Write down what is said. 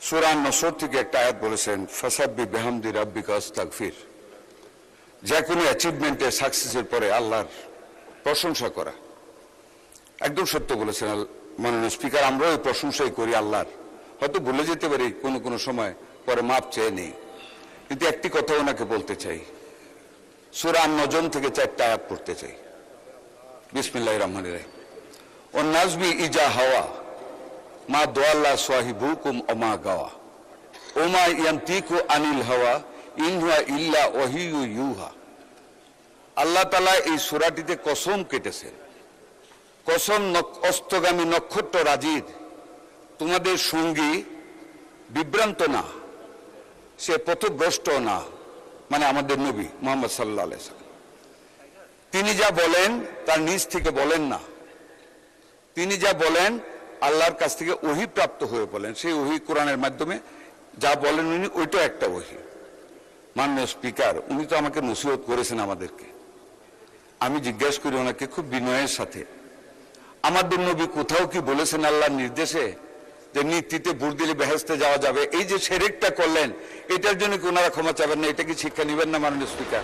সূরা নসর থেকে একটা আয়াত বলেছেন, ফাসাব্বি বিহামদি রাব্বিকা আস্তাগফির। যে কোনো অ্যাচিভমেন্টের সাকসেসের পরে আল্লাহর প্রশংসা করা। একদম সত্য বলেছেন মাননীয় স্পিকার, আমরাও এই প্রশংসাই করি আল্লাহর। হয়তো ভুলে যেতে পারি কোনো কোনো সময়, পরে মাপ চেয়ে নেই। কিন্তু একটি কথা ওনাকে বলতে চাই, সূরা নজম থেকে 4টা আয়াত পড়তে চাই। বিসমিল্লাহির রহমানির রহিম। ওয়ান নাজমি ইজা হাওয়া মা দোয়াল্লা সাহিবুকুম ওমা গাওয়া ওমা ইয়ান্তিকু আনিল হাওয়া ইন হুয়া ইল্লা ওয়াহিয়ু ইউহা। আল্লাহ তাআলা এই সূরাটিতে কসম কেটেছেন, কসম অস্তগামী নক্ষত্র রাজির, তোমাদের সঙ্গী বিভ্রান্ত না, সে পথভ্রষ্ট না, মানে আমাদের নবী মুহাম্মদ সাল্লাল্লাহু আলাইহি ওয়াসাল্লাম। তিনি যা বলেন তার নিজ থেকে বলেন না, তিনি যা বলেন আল্লাহর কাছ থেকে ওহী প্রাপ্ত হয়ে বলেন। সেই ওহী কোরআনের মাধ্যমে যা বলেন উনি, ওইটা একটা ওহী। মাননীয় স্পিকার, উনি তো আমাকে নসিহত করেছেন আমাদেরকে। আমি জিজ্ঞাসা করি ওনাকে খুব বিনয়ের সাথে, আমাদের নবী কোথাও কি বলেছেন আল্লাহর নির্দেশে যে নীতিতে ভোট দিলে বেহেশতে যাওয়া যাবে? এই যে শিরকটা করলেন, এটার জন্য কি ওনারা ক্ষমা চাবেন না? এটা কি শিক্ষা নেবেন না মাননীয় স্পিকার?